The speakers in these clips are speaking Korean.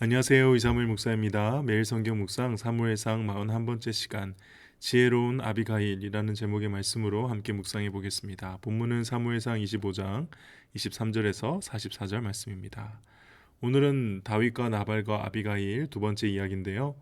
안녕하세요. 이사무엘 목사입니다. 매일 성경 묵상 사무엘상 41번째 시간 지혜로운 아비가일이라는 제목의 말씀으로 함께 묵상해 보겠습니다. 본문은 사무엘상 25장 23절에서 44절 말씀입니다. 오늘은 다윗과 나발과 아비가일 두 번째 이야기인데요.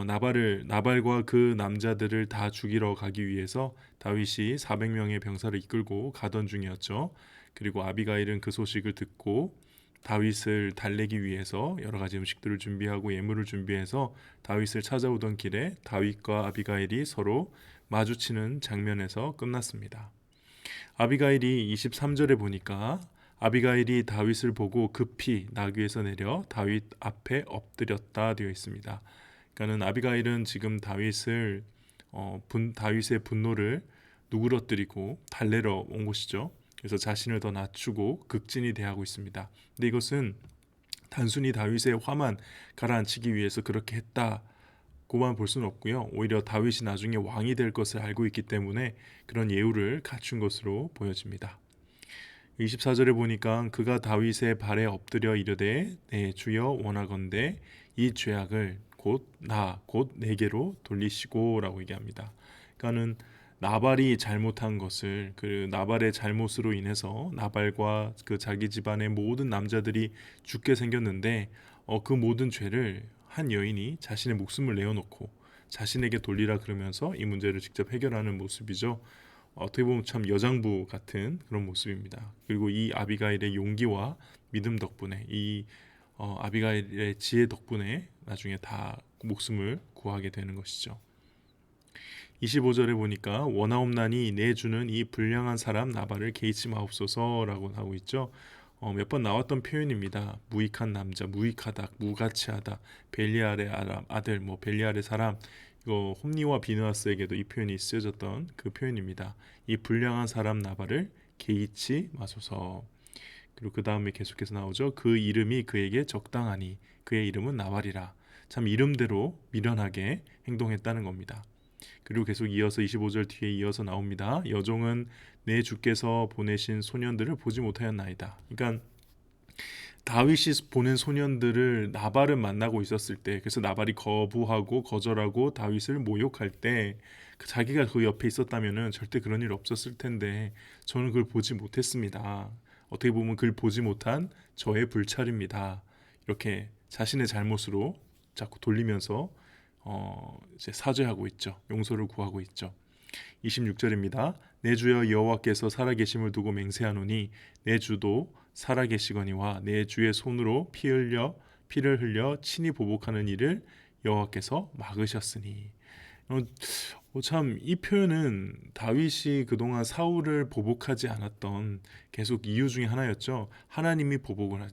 나발과 그 남자들을 다 죽이러 가기 위해서 다윗이 400명의 병사를 이끌고 가던 중이었죠. 그리고 아비가일은 그 소식을 듣고 다윗을 달래기 위해서 여러 가지 음식들을 준비하고 예물을 준비해서 다윗을 찾아오던 길에 다윗과 아비가일이 서로 마주치는 장면에서 끝났습니다. 아비가일이 23절에 보니까 아비가일이 다윗을 보고 급히 나귀에서 내려 다윗 앞에 엎드렸다 되어 있습니다. 그러니까는 아비가일은 지금 다윗의 분노를 누그러뜨리고 달래러 온 것이죠. 그래서 자신을 더 낮추고 극진히 대하고 있습니다. 근데 이것은 단순히 다윗의 화만 가라앉히기 위해서 그렇게 했다고만 볼 수는 없고요. 오히려 다윗이 나중에 왕이 될 것을 알고 있기 때문에 그런 예우를 갖춘 것으로 보여집니다. 24절에 보니까 그가 다윗의 발에 엎드려 이르되 내 주여 원하건대 이 죄악을 곧 내게로 돌리시고라고 얘기합니다. 그러니까는 나발이 잘못한 것을 그 나발의 잘못으로 인해서 나발과 그 자기 집안의 모든 남자들이 죽게 생겼는데 그 모든 죄를 한 여인이 자신의 목숨을 내어놓고 자신에게 돌리라 그러면서 이 문제를 직접 해결하는 모습이죠. 어떻게 보면 참 여장부 같은 그런 모습입니다. 그리고 이 아비가일의 용기와 믿음 덕분에 아비가일의 지혜 덕분에 나중에 다 목숨을 구하게 되는 것이죠. 25절에 보니까 원하옵나니 내 주는 이 불량한 사람 나발을 개의치 마옵소서라고 하고 있죠. 몇 번 나왔던 표현입니다. 무익한 남자, 무익하다, 무가치하다, 벨리알의 아들, 벨리알의 사람. 이거 홈리와 비느하스에게도 이 표현이 쓰여졌던 그 표현입니다. 이 불량한 사람 나발을 개의치 마소서. 그리고 그 다음에 계속해서 나오죠. 그 이름이 그에게 적당하니 그의 이름은 나발이라. 참 이름대로 미련하게 행동했다는 겁니다. 그리고 계속 이어서 25절 뒤에 이어서 나옵니다. 여종은 내 주께서 보내신 소년들을 보지 못하였나이다. 그러니까 다윗이 보낸 소년들을 나발을 만나고 있었을 때, 그래서 나발이 거부하고 거절하고 다윗을 모욕할 때 자기가 그 옆에 있었다면은 절대 그런 일 없었을 텐데 저는 그걸 보지 못했습니다. 어떻게 보면 그걸 보지 못한 저의 불찰입니다. 이렇게 자신의 잘못으로 자꾸 돌리면서 이제 사죄하고 있죠. 용서를 구하고 있죠. 26절입니다. 내 주여 여호와께서 살아계심을 두고 맹세하노니 내 주도 살아계시거니와 내 주의 손으로 피를 흘려 친히 보복하는 일을 여호와께서 막으셨으니. 참 이 표현은 다윗이 그동안 사울을 보복하지 않았던 계속 이유 중에 하나였죠. 하나님이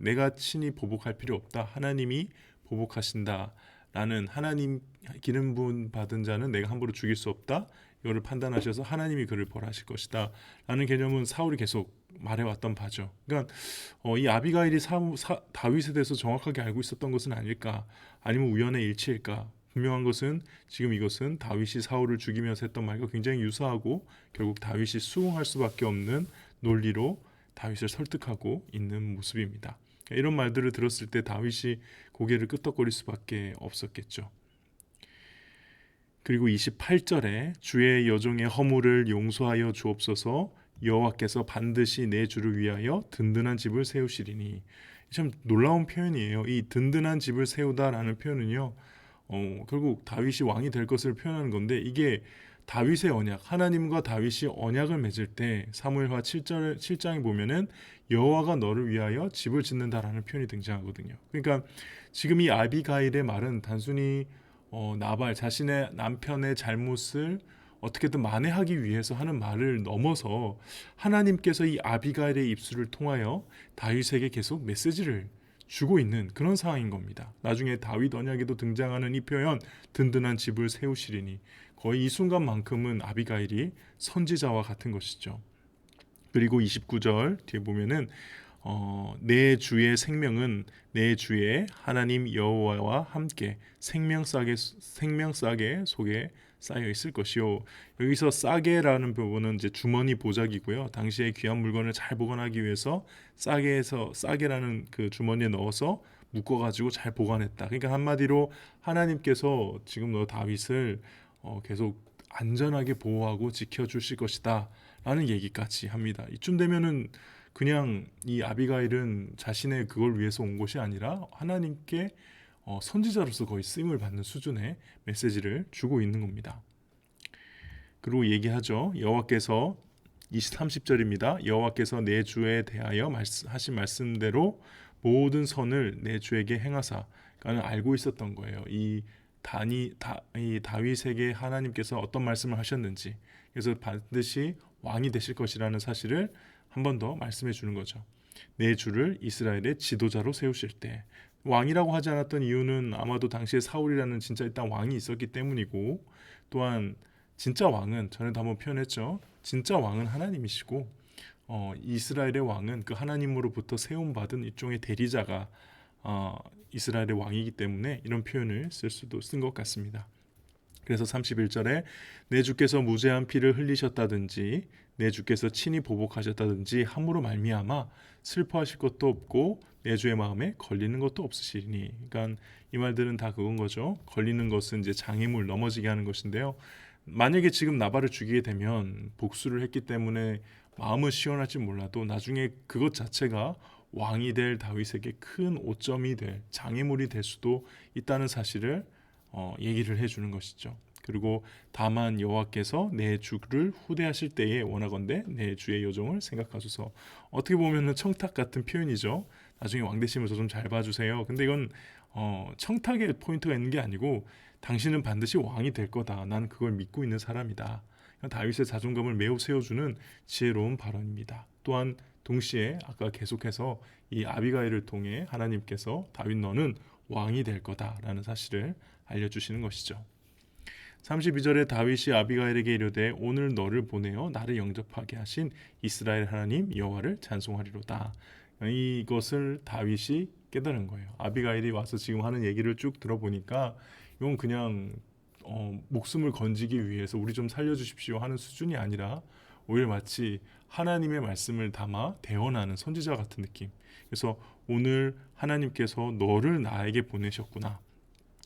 내가 친히 보복할 필요 없다. 하나님이 보복하신다. 라는 하나님 기름 부음 받은 자는 내가 함부로 죽일 수 없다. 이거를 판단하셔서 하나님이 그를 벌하실 것이다. 라는 개념은 사울이 계속 말해왔던 바죠. 그러니까 이 아비가일이 다윗에 대해서 정확하게 알고 있었던 것은 아닐까? 아니면 우연의 일치일까? 분명한 것은 지금 이것은 다윗이 사울을 죽이면서 했던 말과 굉장히 유사하고 결국 다윗이 수긍할 수밖에 없는 논리로 다윗을 설득하고 있는 모습입니다. 이런 말들을 들었을 때 다윗이 고개를 끄덕거릴 수밖에 없었겠죠. 그리고 28절에 주의 여종의 허물을 용서하여 주옵소서 여호와께서 반드시 내 주를 위하여 든든한 집을 세우시리니. 참 놀라운 표현이에요. 이 든든한 집을 세우다라는 표현은요. 결국 다윗이 왕이 될 것을 표현하는 건데 이게 다윗의 언약, 하나님과 다윗이 언약을 맺을 때 사무엘하 7장에 보면은 여호와가 너를 위하여 집을 짓는다라는 표현이 등장하거든요. 그러니까 지금 이 아비가일의 말은 단순히 나발 자신의 남편의 잘못을 어떻게든 만회하기 위해서 하는 말을 넘어서 하나님께서 이 아비가일의 입술을 통하여 다윗에게 계속 메시지를 주고 있는 그런 상황인 겁니다. 나중에 다윗 언약에도 등장하는 이 표현 든든한 집을 세우시리니 거의 이 순간만큼은 아비가일이 선지자와 같은 것이죠. 그리고 29절 뒤에 보면은 내 주의 생명은 내 주의 하나님 여호와와 함께 생명싸게 속에 쌓여 있을 것이요. 여기서 싸게라는 부분은 이제 주머니 보자기고요. 당시에 귀한 물건을 잘 보관하기 위해서 싸게라는 그 주머니에 넣어서 묶어가지고 잘 보관했다. 그러니까 한마디로 하나님께서 지금 너 다윗을 계속 안전하게 보호하고 지켜주실 것이다 라는 얘기까지 합니다. 이쯤 되면은 그냥 이 아비가일은 자신의 그걸 위해서 온 것이 아니라 하나님께 선지자로서 거의 쓰임을 받는 수준의 메시지를 주고 있는 겁니다. 그리고 얘기하죠. 여호와께서 30절입니다. 여호와께서 내 주에 대하여 하신 말씀대로 모든 선을 내 주에게 행하사. 그러니까 알고 있었던 거예요. 이 다윗에게 하나님께서 어떤 말씀을 하셨는지, 그래서 반드시 왕이 되실 것이라는 사실을 한 번 더 말씀해 주는 거죠. 내 주를 이스라엘의 지도자로 세우실 때, 왕이라고 하지 않았던 이유는 아마도 당시에 사울이라는 진짜 일단 왕이 있었기 때문이고, 또한 진짜 왕은 전에도 한번 표현했죠. 진짜 왕은 하나님이시고 이스라엘의 왕은 그 하나님으로부터 세움받은 일종의 대리자가 이스라엘의 왕이기 때문에 이런 표현을 쓴 것 같습니다. 그래서 31절에 내 주께서 무죄한 피를 흘리셨다든지 내 주께서 친히 보복하셨다든지 함으로 말미암아 슬퍼하실 것도 없고 내 주의 마음에 걸리는 것도 없으시리니. 그러니까 이 말들은 다 그건 거죠. 걸리는 것은 이제 장애물, 넘어지게 하는 것인데요. 만약에 지금 나발을 죽이게 되면 복수를 했기 때문에 마음은 시원할지 몰라도 나중에 그것 자체가 왕이 될 다윗에게 큰 오점이 될 장애물이 될 수도 있다는 사실을 얘기를 해주는 것이죠. 그리고 다만 여호와께서 내 주를 후대하실 때에 원하건대 내 주의 여종을 생각하소서. 어떻게 보면은 청탁 같은 표현이죠. 나중에 왕 되시면서 좀 잘 봐주세요. 근데 이건 청탁에 포인트가 있는 게 아니고 당신은 반드시 왕이 될 거다. 나는 그걸 믿고 있는 사람이다. 다윗의 자존감을 매우 세워주는 지혜로운 발언입니다. 또한 동시에 아까 계속해서 이 아비가일을 통해 하나님께서 다윗 너는 왕이 될 거다라는 사실을 알려주시는 것이죠. 32절에 다윗이 아비가일에게 이르되 오늘 너를 보내어 나를 영접하게 하신 이스라엘 하나님 여호와를 찬송하리로다. 이것을 다윗이 깨달은 거예요. 아비가일이 와서 지금 하는 얘기를 쭉 들어보니까 이건 그냥 목숨을 건지기 위해서 우리 좀 살려주십시오 하는 수준이 아니라 오히려 마치 하나님의 말씀을 담아 대언하는 선지자 같은 느낌. 그래서 오늘 하나님께서 너를 나에게 보내셨구나.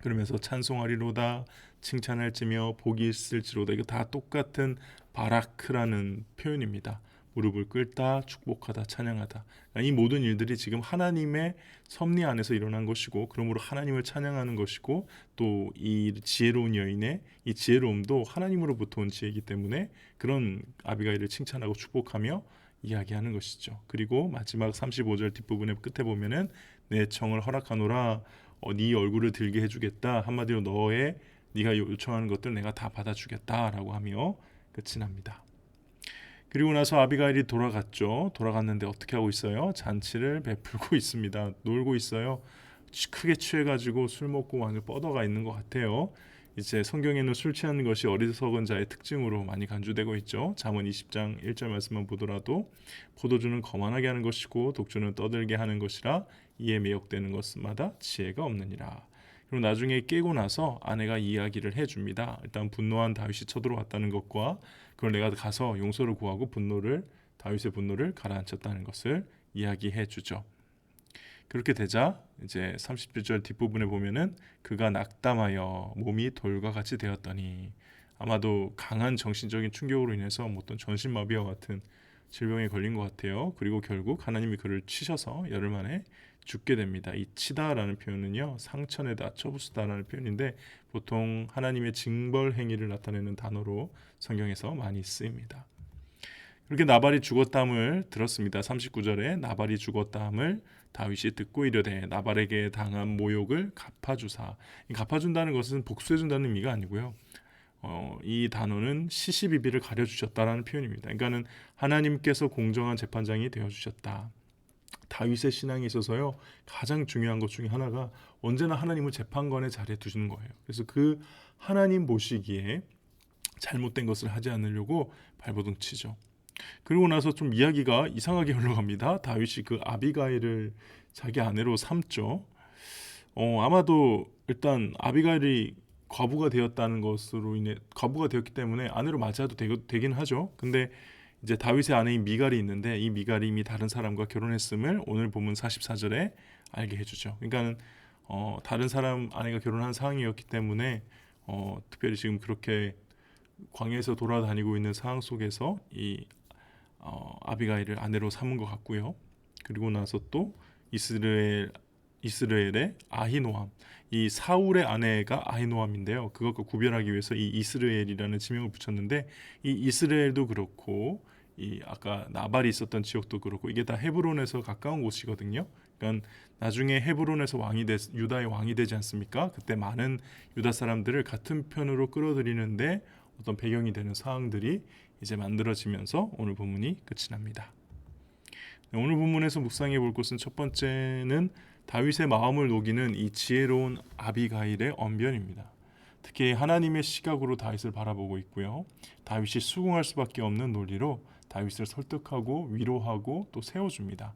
그러면서 찬송하리로다, 칭찬할지며 복이 있을지로다. 이거 다 똑같은 바라크라는 표현입니다. 무릎을 꿇다, 축복하다, 찬양하다. 이 모든 일들이 지금 하나님의 섭리 안에서 일어난 것이고, 그러므로 하나님을 찬양하는 것이고, 또 이 지혜로운 여인의 이 지혜로움도 하나님으로부터 온 지혜이기 때문에 그런 아비가일을 칭찬하고 축복하며 이야기하는 것이죠. 그리고 마지막 35절 뒷부분의 끝에 보면은 내 청을 허락하노라, 네 얼굴을 들게 해주겠다. 한마디로 네가 요청하는 것들 내가 다 받아주겠다라고 하며 끝이 납니다. 그리고 나서 아비가일이 돌아갔는데 어떻게 하고 있어요? 잔치를 베풀고 있습니다. 놀고 있어요. 크게 취해가지고 술 먹고 완전 뻗어가 있는 것 같아요. 이제 성경에는 술 취하는 것이 어리석은 자의 특징으로 많이 간주되고 있죠. 잠언 20장 1절 말씀만 보더라도 포도주는 거만하게 하는 것이고 독주는 떠들게 하는 것이라 이에 매혹되는 것마다 지혜가 없느니라. 그리고 나중에 깨고 나서 아내가 이야기를 해줍니다. 일단 분노한 다윗이 쳐들어왔다는 것과 그걸 내가 가서 용서를 구하고 다윗의 분노를 가라앉혔다는 것을 이야기해주죠. 그렇게 되자 이제 37절 뒷부분에 보면은 그가 낙담하여 몸이 돌과 같이 되었더니, 아마도 강한 정신적인 충격으로 인해서 어떤 전신마비와 같은 질병에 걸린 것 같아요. 그리고 결국 하나님이 그를 치셔서 열흘 만에 죽게 됩니다. 이 치다라는 표현은요, 상처내다, 쳐부수다라는 표현인데 보통 하나님의 징벌 행위를 나타내는 단어로 성경에서 많이 쓰입니다. 그렇게 나발이 죽었다함을 들었습니다. 39절에 나발이 죽었다함을 다윗이 듣고 이르되 나발에게 당한 모욕을 갚아주사. 갚아준다는 것은 복수해준다는 의미가 아니고요. 이 단어는 시시비비를 가려주셨다라는 표현입니다. 그러니까는 하나님께서 공정한 재판장이 되어주셨다. 다윗의 신앙에 있어서요, 가장 중요한 것 중에 하나가 언제나 하나님을 재판관의 자리에 두시는 거예요. 그래서 그 하나님 보시기에 잘못된 것을 하지 않으려고 발버둥 치죠. 그리고 나서 좀 이야기가 이상하게 흘러갑니다. 다윗이 그 아비가일을 자기 아내로 삼죠. 아마도 일단 아비가일이 과부가 되었다는 것으로 인해 과부가 되었기 때문에 아내로 맞이해도 되긴 하죠. 근데 이제 다윗의 아내인 미갈이 있는데 이 미갈이 이미 다른 사람과 결혼했음을 오늘 본문 44절에 알게 해주죠. 그러니까 다른 사람 아내가 결혼한 상황이었기 때문에 특별히 지금 그렇게 광야에서 돌아다니고 있는 상황 속에서 이 아비가일을 아내로 삼은 것 같고요. 그리고 나서 또 이스라엘의 아히노암, 이 사울의 아내가 아히노암인데요. 그것과 구별하기 위해서 이 이스라엘이라는 지명을 붙였는데 이 이스라엘도 그렇고 이 아까 나발이 있었던 지역도 그렇고 이게 다 헤브론에서 가까운 곳이거든요. 그러니까 나중에 헤브론에서 유다의 왕이 되지 않습니까? 그때 많은 유다 사람들을 같은 편으로 끌어들이는데 어떤 배경이 되는 사항들이 이제 만들어지면서 오늘 본문이 끝이 납니다. 오늘 본문에서 묵상해 볼 것은 첫 번째는 다윗의 마음을 녹이는 이 지혜로운 아비가일의 언변입니다. 특히 하나님의 시각으로 다윗을 바라보고 있고요. 다윗이 수긍할 수밖에 없는 논리로 다윗을 설득하고 위로하고 또 세워줍니다.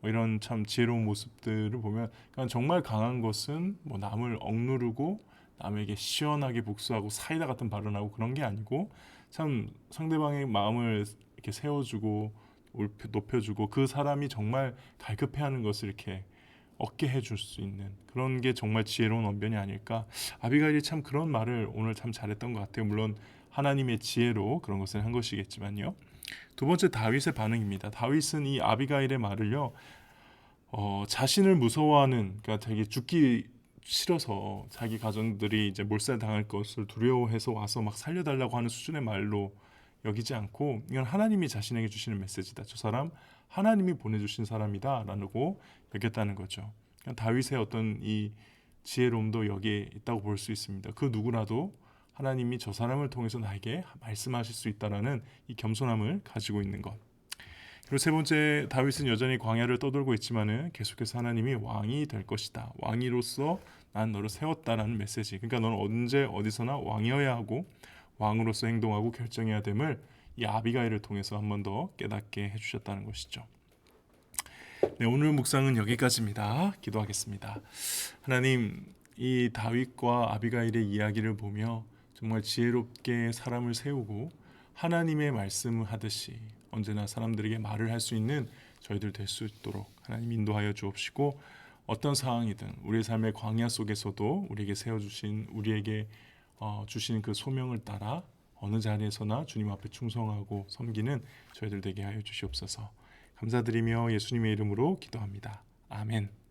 이런 참 지혜로운 모습들을 보면 그러니까 정말 강한 것은 뭐 남을 억누르고 남에게 시원하게 복수하고 사이다 같은 발언하고 그런 게 아니고 참 상대방의 마음을 이렇게 세워주고 높여주고 그 사람이 정말 갈급해하는 것을 이렇게 얻게 해줄 수 있는 그런 게 정말 지혜로운 언변이 아닐까. 아비가일이 참 그런 말을 오늘 참 잘했던 것 같아요. 물론 하나님의 지혜로 그런 것을 한 것이겠지만요. 두 번째 다윗의 반응입니다. 다윗은 이 아비가일의 말을요, 자신을 무서워하는, 그러니까 되게 죽기 싫어서 자기 가정들이 이제 몰살당할 것을 두려워해서 와서 막 살려달라고 하는 수준의 말로 여기지 않고 이건 하나님이 자신에게 주시는 메시지다. 저 사람 하나님이 보내주신 사람이다라고 여겼다는 거죠. 그러니까 다윗의 어떤 이 지혜로움도 여기에 있다고 볼 수 있습니다. 그 누구라도 하나님이 저 사람을 통해서 나에게 말씀하실 수 있다라는 이 겸손함을 가지고 있는 것. 그리고 세 번째, 다윗은 여전히 광야를 떠돌고 있지만은 계속해서 하나님이 왕이 될 것이다. 왕이로서 난 너를 세웠다라는 메시지. 그러니까 너는 언제 어디서나 왕이어야 하고 왕으로서 행동하고 결정해야 됨을 이 아비가일을 통해서 한 번 더 깨닫게 해주셨다는 것이죠. 네, 오늘 묵상은 여기까지입니다. 기도하겠습니다. 하나님, 이 다윗과 아비가일의 이야기를 보며 정말 지혜롭게 사람을 세우고 하나님의 말씀을 하듯이 언제나 사람들에게 말을 할 수 있는 저희들 될 수 있도록 하나님 인도하여 주옵시고 어떤 상황이든 우리의 삶의 광야 속에서도 우리에게 세워주신 우리에게 주신 그 소명을 따라 어느 자리에서나 주님 앞에 충성하고 섬기는 저희들 되게 하여 주시옵소서. 감사드리며 예수님의 이름으로 기도합니다. 아멘.